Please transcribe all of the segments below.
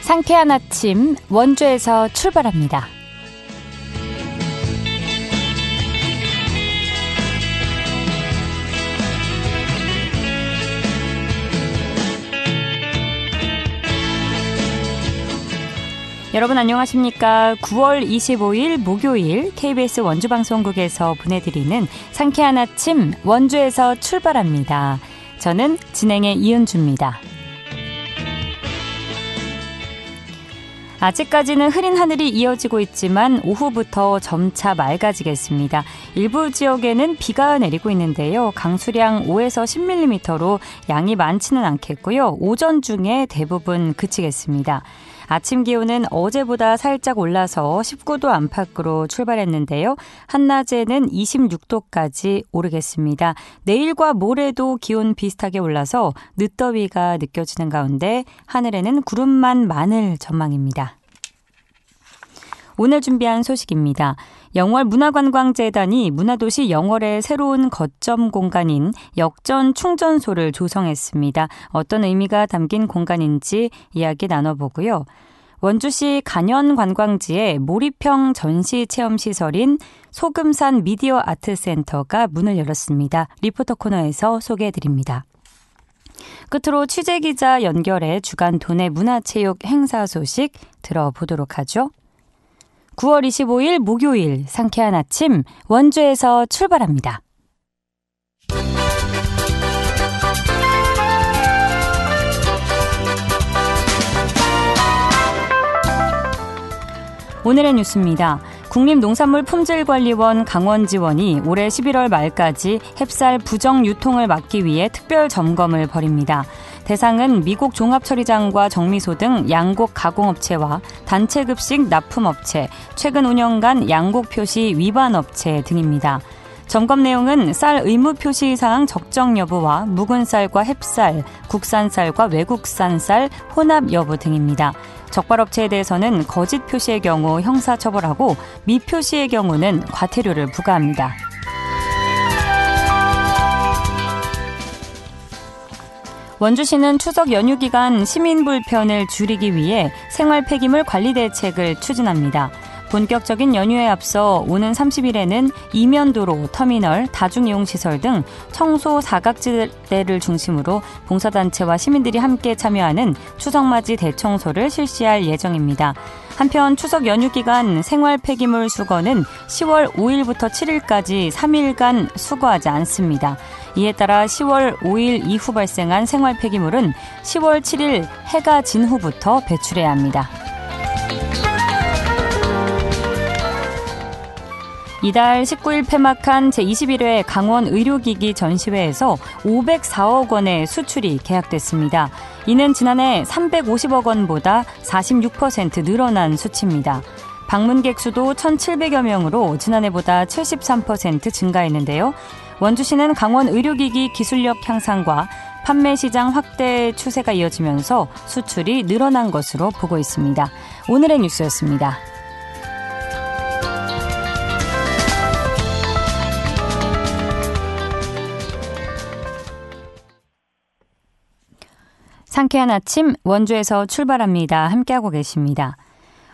상쾌한 아침 원주에서 출발합니다. 여러분 안녕하십니까? 9월 25일 목요일 KBS 원주방송국에서 보내드리는 상쾌한 아침 원주에서 출발합니다. 저는 진행의 이은주입니다. 아직까지는 흐린 하늘이 이어지고 있지만 오후부터 점차 맑아지겠습니다. 일부 지역에는 비가 내리고 있는데요. 강수량 5에서 10mm로 양이 많지는 않겠고요. 오전 중에 대부분 그치겠습니다. 아침 기온은 어제보다 살짝 올라서 19도 안팎으로 출발했는데요. 한낮에는 26도까지 오르겠습니다. 내일과 모레도 기온 비슷하게 올라서 늦더위가 느껴지는 가운데 하늘에는 구름만 많을 전망입니다. 오늘 준비한 소식입니다. 영월문화관광재단이 문화도시 영월의 새로운 거점 공간인 역전 충전소를 조성했습니다. 어떤 의미가 담긴 공간인지 이야기 나눠보고요. 원주시 간현관광지의 몰입형 전시체험시설인 소금산 미디어 아트센터가 문을 열었습니다. 리포터 코너에서 소개해드립니다. 끝으로 취재기자 연결해 주간 도내 문화체육 행사 소식 들어보도록 하죠. 9월 25일 목요일 상쾌한 아침 원주에서 출발합니다. 오늘의 뉴스입니다. 국립농산물품질관리원 강원지원이 올해 11월 말까지 햅쌀 부정 유통을 막기 위해 특별 점검을 벌입니다. 대상은 미국 종합처리장과 정미소 등 양곡 가공업체와 단체급식 납품업체, 최근 5년간 양곡 표시 위반 업체 등입니다. 점검 내용은 쌀 의무 표시 사항 적정 여부와 묵은 쌀과 햅쌀, 국산 쌀과 외국산 쌀 혼합 여부 등입니다. 적발업체에 대해서는 거짓 표시의 경우 형사처벌하고 미표시의 경우는 과태료를 부과합니다. 원주시는 추석 연휴 기간 시민 불편을 줄이기 위해 생활 폐기물 관리 대책을 추진합니다. 본격적인 연휴에 앞서 오는 30일에는 이면도로, 터미널, 다중이용시설 등 청소 사각지대를 중심으로 봉사단체와 시민들이 함께 참여하는 추석맞이 대청소를 실시할 예정입니다. 한편 추석 연휴 기간 생활 폐기물 수거는 10월 5일부터 7일까지 3일간 수거하지 않습니다. 이에 따라 10월 5일 이후 발생한 생활 폐기물은 10월 7일 해가 진 후부터 배출해야 합니다. 이달 19일 폐막한 제21회 강원 의료기기 전시회에서 504억 원의 수출이 계약됐습니다. 이는 지난해 350억 원보다 46% 늘어난 수치입니다. 방문객 수도 1,700여 명으로 지난해보다 73% 증가했는데요. 원주시는 강원 의료기기 기술력 향상과 판매 시장 확대 추세가 이어지면서 수출이 늘어난 것으로 보고 있습니다. 오늘의 뉴스였습니다. 상쾌한 아침 원주에서 출발합니다. 함께하고 계십니다.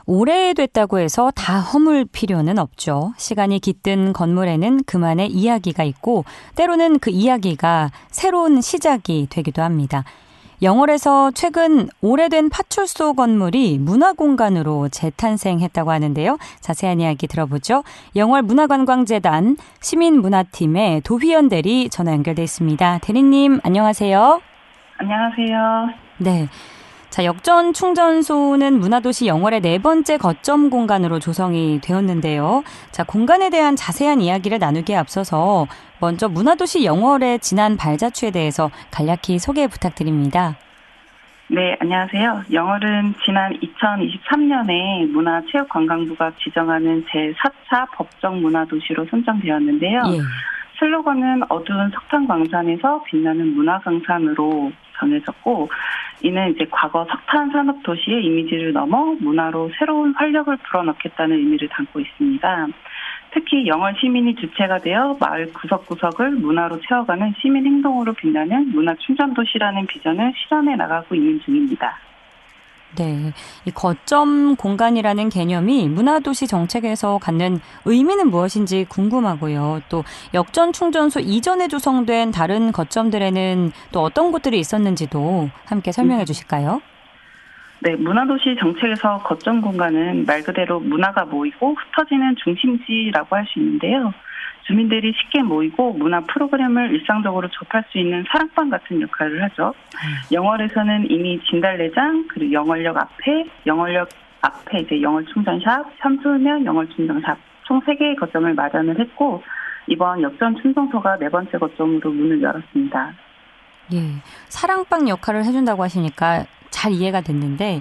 오래됐다고 해서 다 허물 필요는 없죠. 시간이 깃든 건물에는 그만의 이야기가 있고 때로는 그 이야기가 새로운 시작이 되기도 합니다. 영월에서 최근 오래된 파출소 건물이 문화공간으로 재탄생했다고 하는데요. 자세한 이야기 들어보죠. 영월문화관광재단 시민문화팀의 도휘연 대리 전화 연결돼 있습니다. 대리님 안녕하세요. 안녕하세요. 네. 자, 역전 충전소는 문화도시 영월의 네 번째 거점 공간으로 조성이 되었는데요. 자, 공간에 대한 자세한 이야기를 나누기에 앞서서 먼저 문화도시 영월의 지난 발자취에 대해서 간략히 소개 부탁드립니다. 네, 안녕하세요. 영월은 지난 2023년에 문화체육관광부가 지정하는 제4차 법정 문화도시로 선정되었는데요. 예. 슬로건은 어두운 석탄광산에서 빛나는 문화강산으로 정해졌고, 이는 이제 과거 석탄 산업 도시의 이미지를 넘어 문화로 새로운 활력을 불어넣겠다는 의미를 담고 있습니다. 특히 영월 시민이 주체가 되어 마을 구석구석을 문화로 채워가는 시민 행동으로 빛나는 문화 충전 도시라는 비전을 실현해 나가고 있는 중입니다. 네, 이 거점 공간이라는 개념이 문화도시 정책에서 갖는 의미는 무엇인지 궁금하고요. 또 역전 충전소 이전에 조성된 다른 거점들에는 또 어떤 곳들이 있었는지도 함께 설명해 주실까요? 네, 문화도시 정책에서 거점 공간은 말 그대로 문화가 모이고 흩어지는 중심지라고 할 수 있는데요. 주민들이 쉽게 모이고 문화 프로그램을 일상적으로 접할 수 있는 사랑방 같은 역할을 하죠. 영월에서는 이미 진달래장, 그리고 영월역 앞에 이제 영월충전샵, 삼수면 영월충전샵 총 3개의 거점을 마련을 했고, 이번 역전 충전소가 4번째 거점으로 문을 열었습니다. 예, 사랑방 역할을 해준다고 하시니까 잘 이해가 됐는데,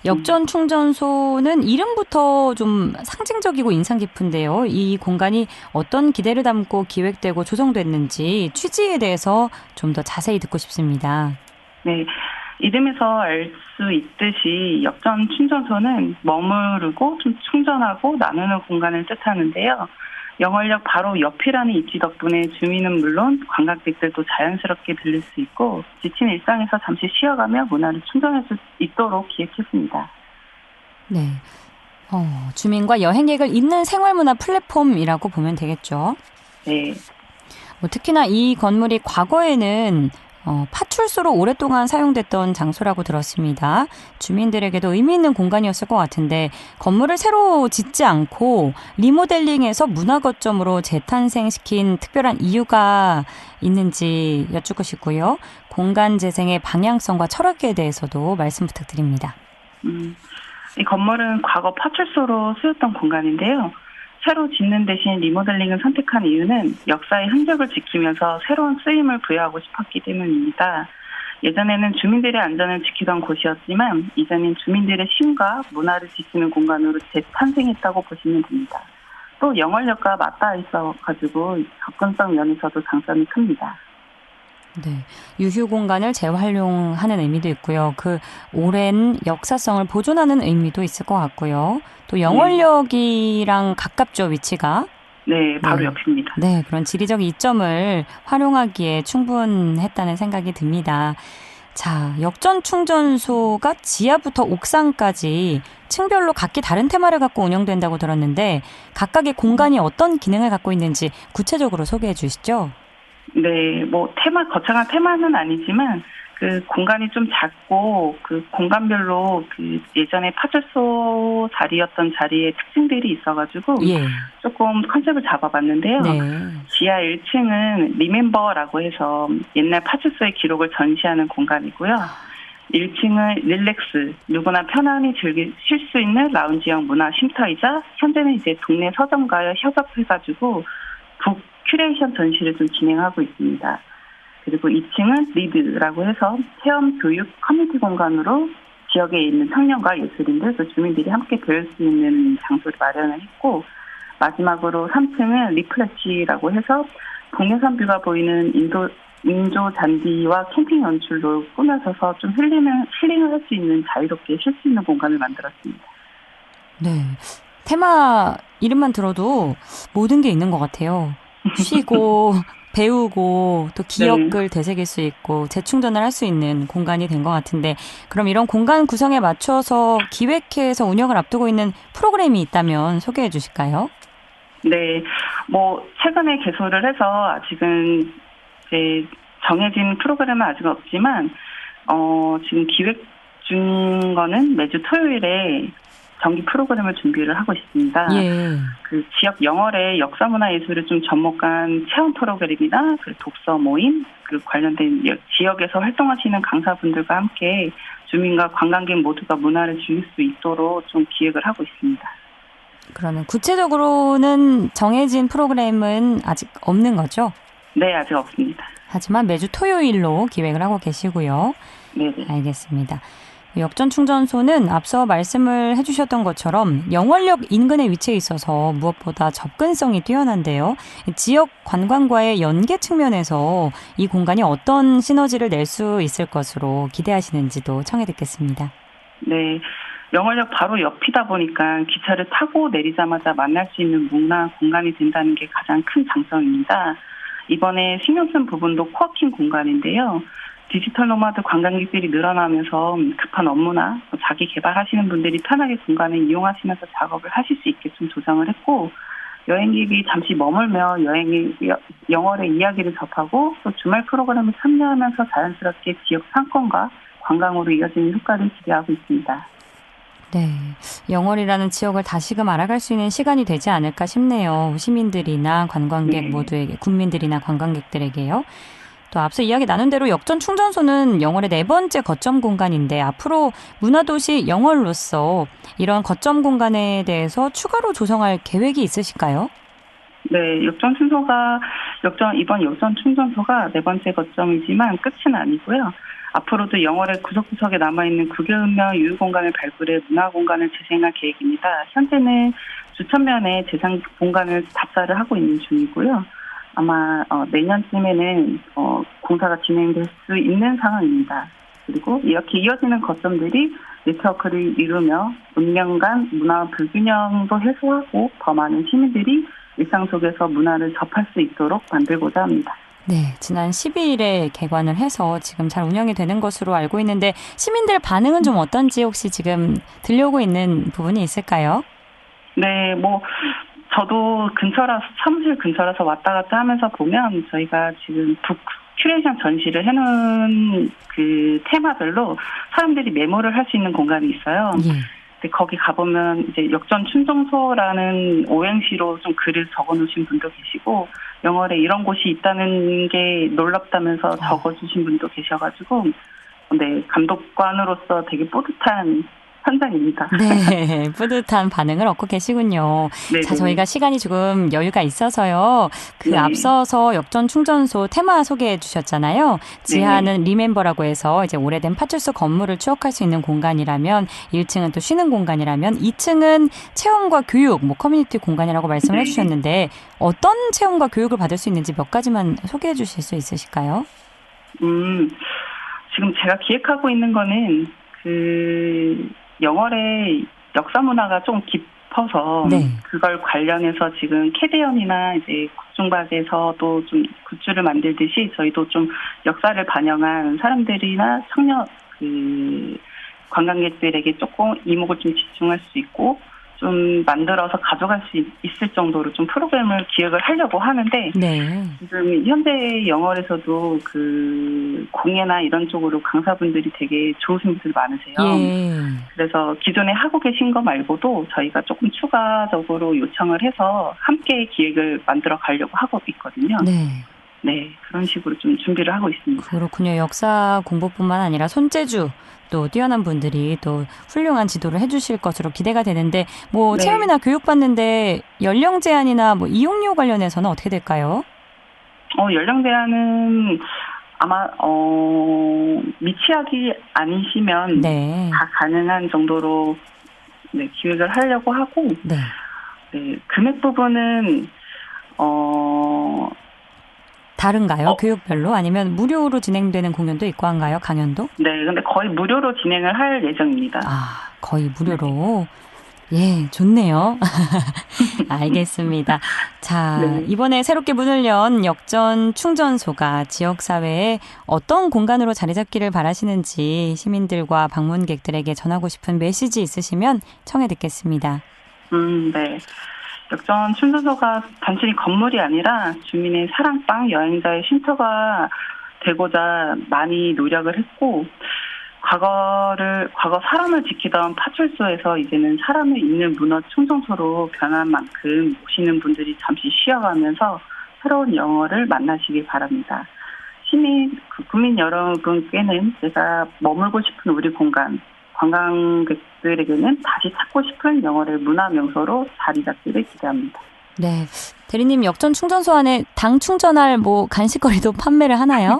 역전 충전소는 이름부터 좀 상징적이고 인상 깊은데요. 이 공간이 어떤 기대를 담고 기획되고 조성됐는지 취지에 대해서 좀 더 자세히 듣고 싶습니다. 네, 이름에서 알 수 있듯이 역전 충전소는 머무르고 좀 충전하고 나누는 공간을 뜻하는데요. 영월역 바로 옆이라는 입지 덕분에 주민은 물론 관광객들도 자연스럽게 들릴 수 있고, 지친 일상에서 잠시 쉬어가며 문화를 충전할 수 있도록 기획했습니다. 네, 주민과 여행객을 잇는 생활문화 플랫폼이라고 보면 되겠죠. 네. 특히나 이 건물이 과거에는 파출소로 오랫동안 사용됐던 장소라고 들었습니다. 주민들에게도 의미 있는 공간이었을 것 같은데 건물을 새로 짓지 않고 리모델링해서 문화거점으로 재탄생시킨 특별한 이유가 있는지 여쭙고 싶고요. 공간 재생의 방향성과 철학에 대해서도 말씀 부탁드립니다. 이 건물은 과거 파출소로 쓰였던 공간인데요. 새로 짓는 대신 리모델링을 선택한 이유는 역사의 흔적을 지키면서 새로운 쓰임을 부여하고 싶었기 때문입니다. 예전에는 주민들의 안전을 지키던 곳이었지만 이제는 주민들의 쉼과 문화를 지키는 공간으로 재탄생했다고 보시면 됩니다. 또 영월역과 맞닿아 있어가지고 접근성 면에서도 장점이 큽니다. 네, 유휴 공간을 재활용하는 의미도 있고요. 그 오랜 역사성을 보존하는 의미도 있을 것 같고요. 또 영월역이랑 가깝죠, 위치가. 네, 바로 옆입니다. 네, 그런 지리적 이점을 활용하기에 충분했다는 생각이 듭니다. 자, 역전 충전소가 지하부터 옥상까지 층별로 각기 다른 테마를 갖고 운영된다고 들었는데 각각의 공간이 어떤 기능을 갖고 있는지 구체적으로 소개해 주시죠. 네, 거창한 테마는 아니지만, 그 공간이 좀 작고, 그 공간별로 그 예전에 파출소 자리였던 자리에 특징들이 있어가지고, 조금 컨셉을 잡아봤는데요. 네. 지하 1층은 리멤버라고 해서 옛날 파출소의 기록을 전시하는 공간이고요. 1층은 릴렉스, 누구나 편안히 쉴 수 있는 라운지형 문화 쉼터이자, 현재는 이제 동네 서점과 협업해가지고, 큐레이션 전시를 좀 진행하고 있습니다. 그리고 2층은 리드라고 해서 체험, 교육, 커뮤니티 공간으로 지역에 있는 청년과 예술인들, 또 주민들이 함께 배울 수 있는 장소를 마련을 했고, 마지막으로 3층은 리플래시라고 해서 동해산 뷰가 보이는 인조 잔디와 캠핑 연출로 꾸며져서 좀 힐링을 할 수 있는 자유롭게 쉴 수 있는 공간을 만들었습니다. 네, 테마 이름만 들어도 모든 게 있는 것 같아요. 쉬고 배우고 또 기억을 되새길 수 있고 재충전을 할 수 있는 공간이 된 것 같은데 그럼 이런 공간 구성에 맞춰서 기획해서 운영을 앞두고 있는 프로그램이 있다면 소개해 주실까요? 네, 최근에 개소를 해서 아직은 이제 정해진 프로그램은 아직 없지만 지금 기획 중인 거는 매주 토요일에 정기 프로그램을 준비를 하고 있습니다. 예. 그 지역 영월의 역사문화예술을 좀 접목한 체험 프로그램이나 그 독서 모임, 그 관련된 지역에서 활동하시는 강사분들과 함께 주민과 관광객 모두가 문화를 즐길 수 있도록 좀 기획을 하고 있습니다. 그러면 구체적으로는 정해진 프로그램은 아직 없는 거죠? 네, 아직 없습니다. 하지만 매주 토요일로 기획을 하고 계시고요. 네. 알겠습니다. 역전 충전소는 앞서 말씀을 해주셨던 것처럼 영월역 인근에 위치해 있어서 무엇보다 접근성이 뛰어난데요. 지역 관광과의 연계 측면에서 이 공간이 어떤 시너지를 낼 수 있을 것으로 기대하시는지도 청해 듣겠습니다. 네, 영월역 바로 옆이다 보니까 기차를 타고 내리자마자 만날 수 있는 문화 공간이 된다는 게 가장 큰 장점입니다. 이번에 신경 쓴 부분도 코워킹 공간인데요. 디지털 노마드 관광객들이 늘어나면서 급한 업무나 자기 개발하시는 분들이 편하게 공간을 이용하시면서 작업을 하실 수 있게 좀 조정을 했고, 여행객이 잠시 머물며 영월의 이야기를 접하고 또 주말 프로그램에 참여하면서 자연스럽게 지역 상권과 관광으로 이어지는 효과를 기대하고 있습니다. 네, 영월이라는 지역을 다시금 알아갈 수 있는 시간이 되지 않을까 싶네요. 시민들이나 관광객 네. 모두에게, 국민들이나 관광객들에게요. 또 앞서 이야기 나눈 대로 역전 충전소는 영월의 4번째 거점 공간인데 앞으로 문화도시 영월로서 이런 거점 공간에 대해서 추가로 조성할 계획이 있으실까요? 네, 이번 역전 충전소가 4번째 거점이지만 끝은 아니고요. 앞으로도 영월의 구석구석에 남아있는 구경며 유휴공간을 발굴해 문화공간을 재생할 계획입니다. 현재는 수천면의 재생 공간을 답사를 하고 있는 중이고요. 아마 내년쯤에는 공사가 진행될 수 있는 상황입니다. 그리고 이렇게 이어지는 거점들이 네트워크를 이루며 문명 간 문화 불균형도 해소하고 더 많은 시민들이 일상 속에서 문화를 접할 수 있도록 만들고자 합니다. 네, 지난 12일에 개관을 해서 지금 잘 운영이 되는 것으로 알고 있는데 시민들 반응은 좀 어떤지 혹시 지금 들려오고 있는 부분이 있을까요? 네, 저도 사무실 근처라서 왔다 갔다 하면서 보면 저희가 지금 큐레이션 전시를 해놓은 그 테마별로 사람들이 메모를 할 수 있는 공간이 있어요. 예. 근데 거기 가보면 이제 역전 충정소라는 오행시로 좀 글을 적어놓으신 분도 계시고 영월에 이런 곳이 있다는 게 놀랍다면서 적어주신 분도 계셔가지고 네, 감독관으로서 되게 뿌듯한 현장입니다. 네, 뿌듯한 반응을 얻고 계시군요. 네네. 자, 저희가 시간이 조금 여유가 있어서요. 네. 앞서서 역전 충전소 테마 소개해 주셨잖아요. 지하는 리멤버라고 해서 이제 오래된 파출소 건물을 추억할 수 있는 공간이라면 1층은 또 쉬는 공간이라면 2층은 체험과 교육, 커뮤니티 공간이라고 말씀을 해주셨는데 어떤 체험과 교육을 받을 수 있는지 몇 가지만 소개해 주실 수 있으실까요? 지금 제가 기획하고 있는 거는 영월의 역사 문화가 좀 깊어서 네. 그걸 관련해서 지금 캐대언이나 이제 국중박에서도 좀 굿즈를 만들듯이 저희도 좀 역사를 반영한 사람들이나 관광객들에게 조금 이목을 좀 집중할 수 있고 좀 만들어서 가져갈 수 있을 정도로 좀 프로그램을 기획을 하려고 하는데 네. 지금 현재 영월에서도 공예나 이런 쪽으로 강사분들이 되게 좋으신 분들 많으세요. 예. 그래서 기존에 하고 계신 거 말고도 저희가 조금 추가적으로 요청을 해서 함께 기획을 만들어 가려고 하고 있거든요. 네. 네, 그런 식으로 좀 준비를 하고 있습니다. 그렇군요. 역사 공부뿐만 아니라 손재주 또 뛰어난 분들이 또 훌륭한 지도를 해주실 것으로 기대가 되는데 네. 체험이나 교육 받는데 연령 제한이나 이용료 관련해서는 어떻게 될까요? 연령 제한은 아마 미취학이 아니시면 네. 다 가능한 정도로 네, 기획을 하려고 하고 네. 네, 금액 부분은 다른가요? 교육별로? 아니면 무료로 진행되는 공연도 있고 한가요? 강연도? 네, 근데 거의 무료로 진행을 할 예정입니다. 아, 거의 무료로. 예, 좋네요. 알겠습니다. 자, 네. 이번에 새롭게 문을 연 역전 충전소가 지역사회에 어떤 공간으로 자리 잡기를 바라시는지 시민들과 방문객들에게 전하고 싶은 메시지 있으시면 청해 듣겠습니다. 네. 역전 충전소가 단순히 건물이 아니라 주민의 사랑방, 여행자의 쉼터가 되고자 많이 노력을 했고, 과거 사람을 지키던 파출소에서 이제는 사람을 잇는 문화 충전소로 변한 만큼 오시는 분들이 잠시 쉬어가면서 새로운 영월을 만나시길 바랍니다. 국민 여러분께는 제가 머물고 싶은 우리 공간, 관광객들에게는 다시 찾고 싶은 영월의 문화 명소로 자리 잡기를 기대합니다. 네. 대리님, 역전 충전소 안에 당 충전할 간식거리도 판매를 하나요?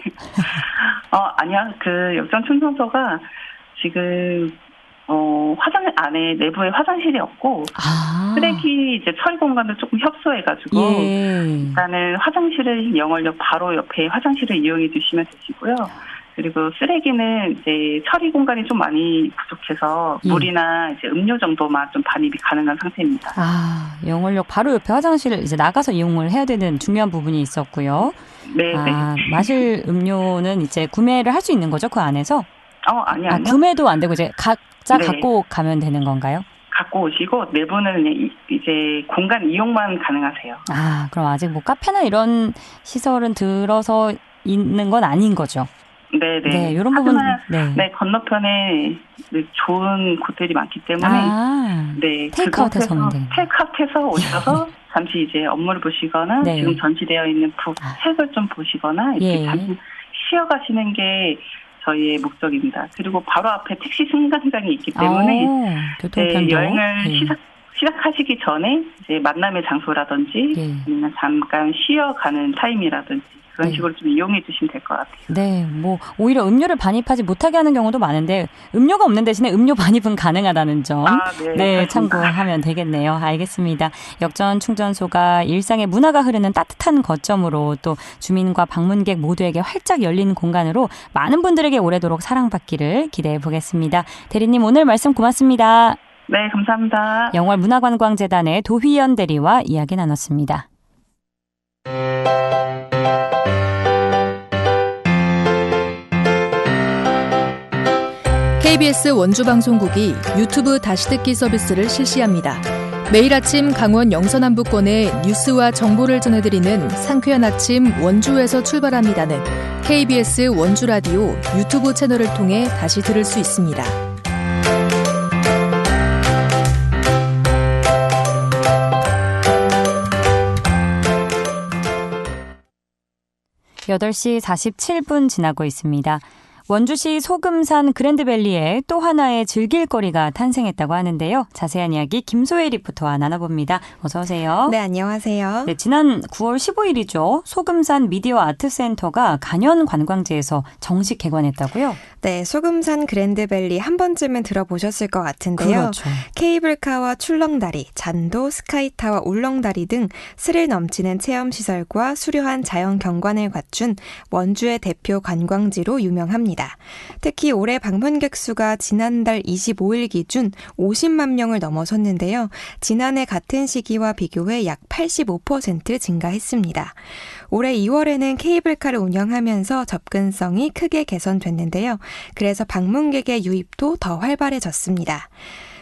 아니요. 역전 충전소가 지금, 안에 내부에 화장실이 없고, 쓰레기 처리 공간도 조금 협소해가지고, 예. 일단은 화장실을 영월역 바로 옆에 화장실을 이용해 주시면 되시고요. 그리고 쓰레기는 이제 처리 공간이 좀 많이 부족해서 물이나 이제 음료 정도만 좀 반입이 가능한 상태입니다. 영월역 바로 옆에 화장실을 이제 나가서 이용을 해야 되는 중요한 부분이 있었고요. 네. 마실 음료는 이제 구매를 할 수 있는 거죠, 그 안에서? 아니요. 구매도 안 되고 이제 각자 갖고 가면 되는 건가요? 갖고 오시고 내부는 이제 공간 이용만 가능하세요. 그럼 아직 뭐 카페나 이런 시설은 들어서 있는 건 아닌 거죠? 네, 이런 부분. 네, 건너편에 좋은 곳들이 많기 때문에 테이크아웃해서 오면 되겠네요. 테이크아웃해서 오셔서 잠시 이제 업무를 보시거나 지금 전시되어 있는 책을 좀 보시거나 이렇게 잠시 쉬어가시는 게 저희의 목적입니다. 그리고 바로 앞에 택시 승강장이 있기 때문에 여행을 시작하시기 전에 이제 만남의 장소라든지 아니면 잠깐 쉬어가는 타임이라든지 그런 식으로 좀 이용해 주시면 될 것 같아요. 네, 뭐 오히려 음료를 반입하지 못하게 하는 경우도 많은데 음료가 없는 대신에 음료 반입은 가능하다는 점 참고하면 되겠네요. 알겠습니다. 역전 충전소가 일상의 문화가 흐르는 따뜻한 거점으로 또 주민과 방문객 모두에게 활짝 열린 공간으로 많은 분들에게 오래도록 사랑받기를 기대해 보겠습니다. 대리님 오늘 말씀 고맙습니다. 네, 감사합니다. 영월문화관광재단의 도휘연 대리와 이야기 나눴습니다. KBS 원주방송국이 유튜브 다시 듣기 서비스를 실시합니다. 매일 아침 강원 영서남부권의 뉴스와 정보를 전해드리는 상쾌한 아침 원주에서 출발합니다는 KBS 원주라디오 유튜브 채널을 통해 다시 들을 수 있습니다. 8시 47분 지나고 있습니다. 원주시 소금산 그랜드밸리에 또 하나의 즐길거리가 탄생했다고 하는데요. 자세한 이야기 김소혜 리포터와 나눠봅니다. 어서 오세요. 네, 안녕하세요. 네, 지난 9월 15일이죠. 소금산 미디어 아트센터가 간현 관광지에서 정식 개관했다고요? 네, 소금산 그랜드밸리 한 번쯤은 들어보셨을 것 같은데요. 그렇죠. 케이블카와 출렁다리, 잔도, 스카이타와 울렁다리 등 스릴 넘치는 체험시설과 수려한 자연 경관을 갖춘 원주의 대표 관광지로 유명합니다. 특히 올해 방문객 수가 지난달 25일 기준 50만 명을 넘어섰는데요. 지난해 같은 시기와 비교해 약 85% 증가했습니다. 올해 2월에는 케이블카를 운영하면서 접근성이 크게 개선됐는데요. 그래서 방문객의 유입도 더 활발해졌습니다.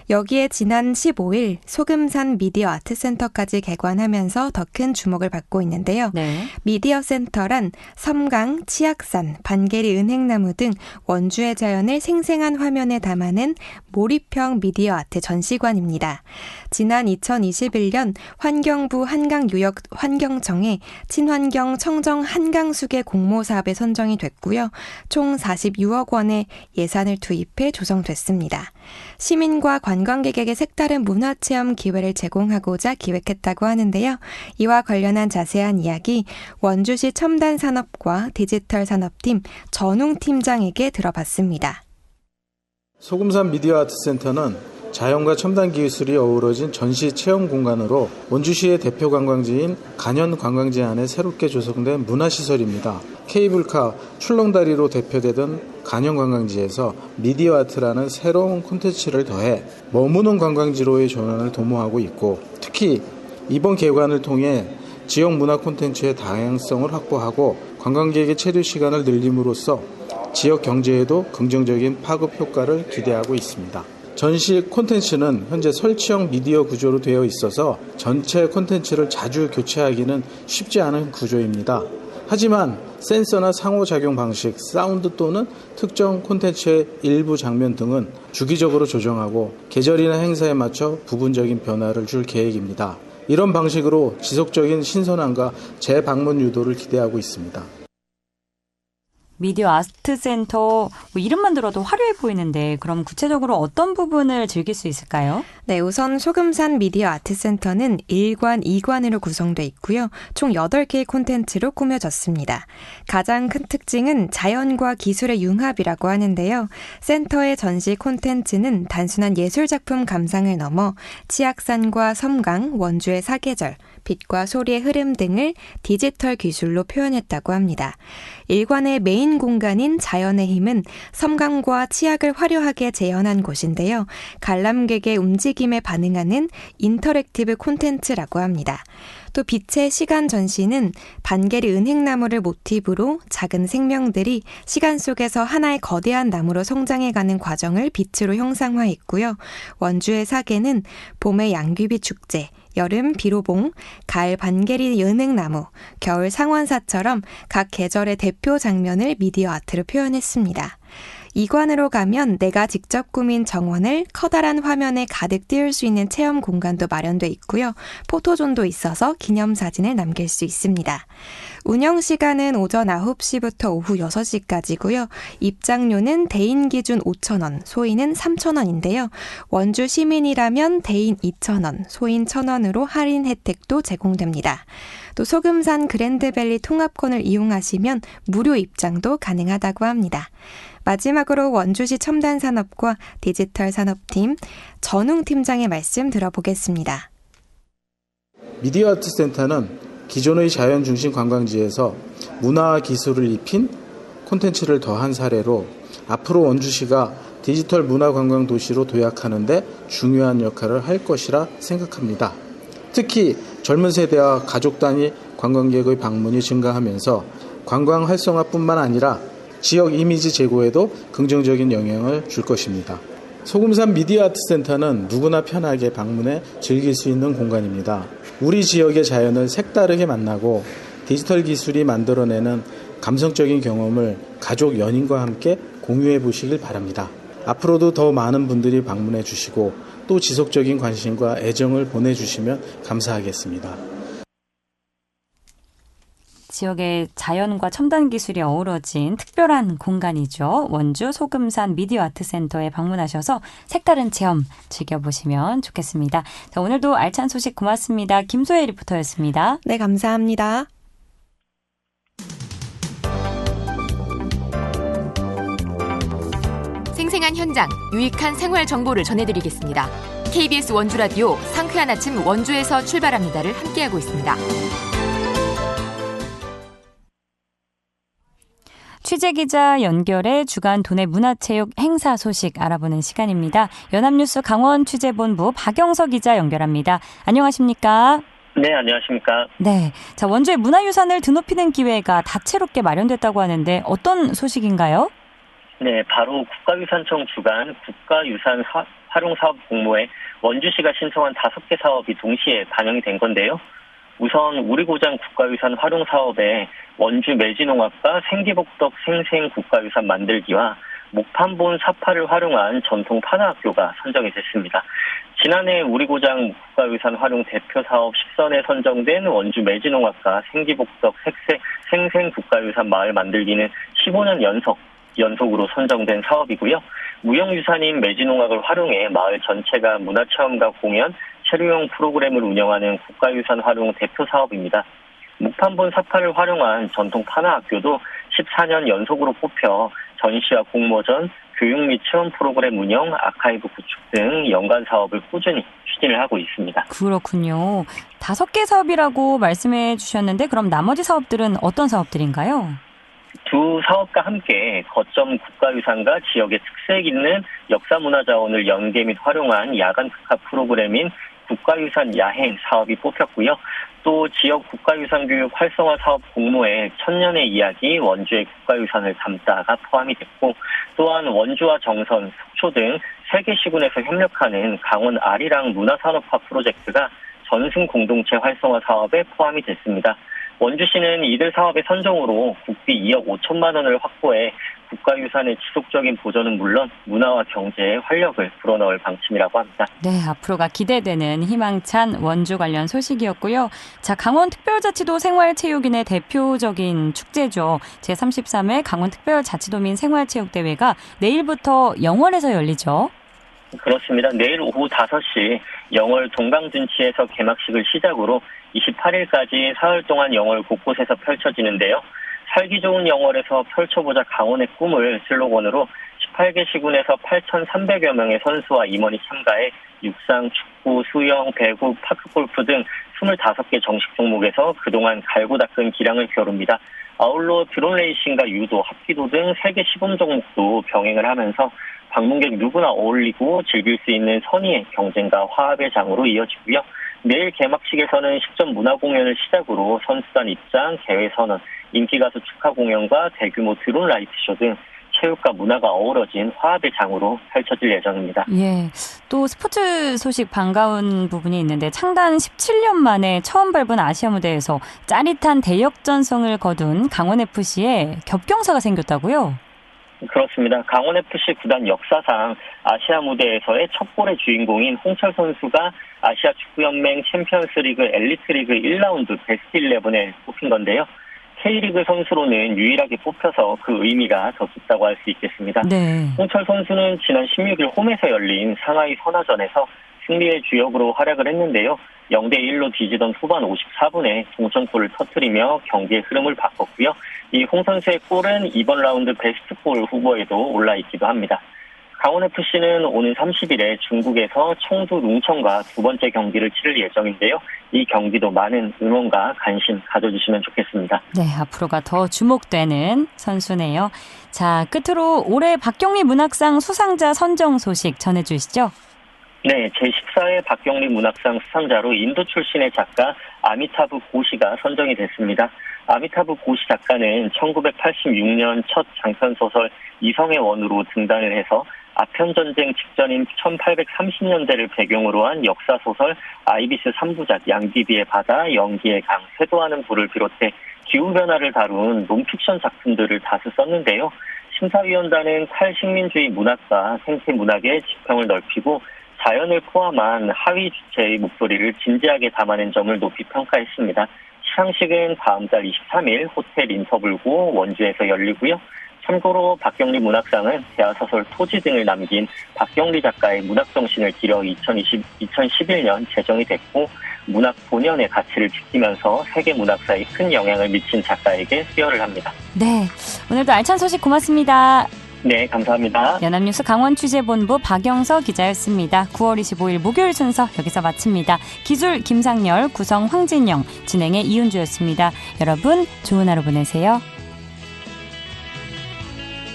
여기에 지난 15일 소금산 미디어 아트센터까지 개관하면서 더 큰 주목을 받고 있는데요. 미디어 센터란 섬강, 치악산, 반개리 은행나무 등 원주의 자연을 생생한 화면에 담아낸 몰입형 미디어 아트 전시관입니다. 지난 2021년 환경부 한강유역환경청에 친환경 청정 한강수계 공모사업에 선정이 됐고요. 총 46억 원의 예산을 투입해 조성됐습니다. 시민과 관광객에게 색다른 문화체험 기회를 제공하고자 기획했다고 하는데요. 이와 관련한 자세한 이야기 원주시 첨단산업과 디지털산업팀 전웅 팀장에게 들어봤습니다. 소금산 미디어 아트센터는 자연과 첨단 기술이 어우러진 전시 체험 공간으로 원주시의 대표 관광지인 간현 관광지 안에 새롭게 조성된 문화시설입니다. 케이블카, 출렁다리로 대표되던 간현 관광지에서 미디어 아트라는 새로운 콘텐츠를 더해 머무는 관광지로의 전환을 도모하고 있고 특히 이번 개관을 통해 지역 문화 콘텐츠의 다양성을 확보하고 관광객의 체류 시간을 늘림으로써 지역 경제에도 긍정적인 파급 효과를 기대하고 있습니다. 전시 콘텐츠는 현재 설치형 미디어 구조로 되어 있어서 전체 콘텐츠를 자주 교체하기는 쉽지 않은 구조입니다. 하지만 센서나 상호작용 방식, 사운드 또는 특정 콘텐츠의 일부 장면 등은 주기적으로 조정하고 계절이나 행사에 맞춰 부분적인 변화를 줄 계획입니다. 이런 방식으로 지속적인 신선함과 재방문 유도를 기대하고 있습니다. 미디어 아트센터 뭐 이름만 들어도 화려해 보이는데 그럼 구체적으로 어떤 부분을 즐길 수 있을까요? 네, 우선 소금산 미디어 아트센터는 1관, 2관으로 구성돼 있고요. 총 8개의 콘텐츠로 꾸며졌습니다. 가장 큰 특징은 자연과 기술의 융합이라고 하는데요. 센터의 전시 콘텐츠는 단순한 예술작품 감상을 넘어 치악산과 섬강, 원주의 사계절, 빛과 소리의 흐름 등을 디지털 기술로 표현했다고 합니다. 일관의 메인 공간인 자연의 힘은 섬광과 치악을 화려하게 재현한 곳인데요. 관람객의 움직임에 반응하는 인터랙티브 콘텐츠라고 합니다. 또 빛의 시간 전시는 반개리 은행나무를 모티브로 작은 생명들이 시간 속에서 하나의 거대한 나무로 성장해가는 과정을 빛으로 형상화했고요. 원주의 사계는 봄의 양귀비 축제, 여름 비로봉, 가을 반개리 은행나무, 겨울 상원사처럼 각 계절의 대표 장면을 미디어 아트로 표현했습니다. 이관으로 가면 내가 직접 꾸민 정원을 커다란 화면에 가득 띄울 수 있는 체험 공간도 마련돼 있고요. 포토존도 있어서 기념사진을 남길 수 있습니다. 운영 시간은 오전 9시부터 오후 6시까지고요. 입장료는 대인 기준 5,000원, 소인은 3,000원인데요. 원주 시민이라면 대인 2,000원, 소인 1,000원으로 할인 혜택도 제공됩니다. 또 소금산 그랜드밸리 통합권을 이용하시면 무료 입장도 가능하다고 합니다. 마지막으로 원주시 첨단산업과 디지털산업팀 전웅 팀장의 말씀 들어보겠습니다. 미디어 아트 센터는 기존의 자연 중심 관광지에서 문화와 기술을 입힌 콘텐츠를 더한 사례로 앞으로 원주시가 디지털 문화 관광 도시로 도약하는 데 중요한 역할을 할 것이라 생각합니다. 특히 젊은 세대와 가족 단위 관광객의 방문이 증가하면서 관광 활성화뿐만 아니라 지역 이미지 제고에도 긍정적인 영향을 줄 것입니다. 소금산 미디어 아트 센터는 누구나 편하게 방문해 즐길 수 있는 공간입니다. 우리 지역의 자연을 색다르게 만나고 디지털 기술이 만들어내는 감성적인 경험을 가족 연인과 함께 공유해 보시길 바랍니다. 앞으로도 더 많은 분들이 방문해 주시고 또 지속적인 관심과 애정을 보내주시면 감사하겠습니다. 지역의 자연과 첨단 기술이 어우러진 특별한 공간이죠. 원주 소금산 미디어 아트 센터에 방문하셔서 색다른 체험 즐겨보시면 좋겠습니다. 자, 오늘도 알찬 소식 고맙습니다. 김소혜 리포터였습니다. 네, 감사합니다. 생생한 현장, 유익한 생활 정보를 전해드리겠습니다. KBS 원주 라디오 상쾌한 아침 원주에서 출발합니다를 함께하고 있습니다. 취재기자 연결해 주간 도내 문화체육 행사 소식 알아보는 시간입니다. 연합뉴스 강원 취재본부 박영석 기자 연결합니다. 안녕하십니까? 네, 안녕하십니까? 네, 자 원주의 문화유산을 드높이는 기회가 다채롭게 마련됐다고 하는데 어떤 소식인가요? 네, 바로 국가유산청 주관 국가유산 활용사업 공모에 원주시가 신청한 5개 사업이 동시에 반영이 된 건데요. 우선 우리고장 국가유산 활용사업에 원주 매지농학과 생기복덕 생생국가유산 만들기와 목판본 사파를 활용한 전통 판화학교가 선정이 됐습니다. 지난해 우리고장 국가유산 활용 대표사업 10선에 선정된 원주 매지농학과 생기복덕 생생국가유산 마을 만들기는 15년 연속으로 선정된 사업이고요. 무형유산인 매지농학을 활용해 마을 전체가 문화체험과 공연, 체류형 프로그램을 운영하는 국가유산 활용 대표 사업입니다. 목판본 사파를 활용한 전통 판화학교도 14년 연속으로 뽑혀 전시와 공모전, 교육 및 체험 프로그램 운영, 아카이브 구축 등 연간 사업을 꾸준히 추진을 하고 있습니다. 그렇군요. 5개 사업이라고 말씀해 주셨는데 그럼 나머지 사업들은 어떤 사업들인가요? 두 사업과 함께 거점 국가유산과 지역의 특색 있는 역사문화자원을 연계 및 활용한 야간 특화 프로그램인 국가유산 야행 사업이 뽑혔고요. 또 지역 국가유산 교육 활성화 사업 공모에 천년의 이야기 원주의 국가유산을 담다가 포함이 됐고 또한 원주와 정선, 속초 등 3개 시군에서 협력하는 강원 아리랑 문화산업화 프로젝트가 전승 공동체 활성화 사업에 포함이 됐습니다. 원주시는 이들 사업의 선정으로 국비 2억 5천만 원을 확보해 국가유산의 지속적인 보존은 물론 문화와 경제에 활력을 불어넣을 방침이라고 합니다. 네, 앞으로가 기대되는 희망찬 원주 관련 소식이었고요. 자, 강원특별자치도 생활체육인의 대표적인 축제죠. 제33회 강원특별자치도민 생활체육대회가 내일부터 영월에서 열리죠. 그렇습니다. 내일 오후 5시 영월 동강둔치에서 개막식을 시작으로 28일까지 사흘 동안 영월 곳곳에서 펼쳐지는데요. 살기 좋은 영월에서 펼쳐보자 강원의 꿈을 슬로건으로 18개 시군에서 8,300여 명의 선수와 임원이 참가해 육상, 축구, 수영, 배구, 파크골프 등 25개 정식 종목에서 그동안 갈고 닦은 기량을 겨룹니다. 아울러 드론 레이싱과 유도, 합기도 등 세계 시범 종목도 병행을 하면서 방문객 누구나 어울리고 즐길 수 있는 선의의 경쟁과 화합의 장으로 이어지고요. 내일 개막식에서는 10점 문화 공연을 시작으로 선수단 입장, 대회 선언, 인기 가수 축하 공연과 대규모 드론 라이트 쇼 등 체육과 문화가 어우러진 화합의 장으로 펼쳐질 예정입니다. 예, 또 스포츠 소식 반가운 부분이 있는데 창단 17년 만에 처음 밟은 아시아 무대에서 짜릿한 대역전성을 거둔 강원FC에 겹경사가 생겼다고요? 그렇습니다. 강원FC 구단 역사상 아시아 무대에서의 첫 골의 주인공인 홍철 선수가 아시아 축구연맹 챔피언스리그 엘리트리그 1라운드 베스트 11에 뽑힌 건데요. K리그 선수로는 유일하게 뽑혀서 그 의미가 더 깊다고 할 수 있겠습니다. 네. 홍철 선수는 지난 16일 홈에서 열린 상하이 선화전에서 승리의 주역으로 활약을 했는데요. 0대1로 뒤지던 후반 54분에 동점골을 터뜨리며 경기의 흐름을 바꿨고요. 이 홍 선수의 골은 이번 라운드 베스트골 후보에도 올라있기도 합니다. 강원FC는 오는 30일에 중국에서 청두 룽청과 두 번째 경기를 치를 예정인데요. 이 경기도 많은 응원과 관심 가져주시면 좋겠습니다. 네, 앞으로가 더 주목되는 선수네요. 자, 끝으로 올해 박경리 문학상 수상자 선정 소식 전해주시죠. 네, 제14회 박경리 문학상 수상자로 인도 출신의 작가 아미타브 고시가 선정이 됐습니다. 아미타브 고시 작가는 1986년 첫 장편소설 이성의 원으로 등단을 해서 아편전쟁 직전인 1830년대를 배경으로 한 역사소설 아이비스 3부작 양귀비의 바다, 연기의 강, 쇄도하는 불을 비롯해 기후변화를 다룬 논픽션 작품들을 다수 썼는데요. 심사위원단은 탈식민주의 문학과 생태문학의 지평을 넓히고 자연을 포함한 하위 주체의 목소리를 진지하게 담아낸 점을 높이 평가했습니다. 시상식은 다음 달 23일 호텔 인터블고 원주에서 열리고요. 참고로 박경리 문학상은 대하소설 토지 등을 남긴 박경리 작가의 문학정신을 기려 2011년 제정이 됐고 문학 본연의 가치를 지키면서 세계 문학사에 큰 영향을 미친 작가에게 수여를 합니다. 네, 오늘도 알찬 소식 고맙습니다. 네, 감사합니다. 연합뉴스 강원취재본부 박영서 기자였습니다. 9월 25일 목요일 순서 여기서 마칩니다. 기술 김상열, 구성 황진영, 진행의 이은주였습니다. 여러분 좋은 하루 보내세요.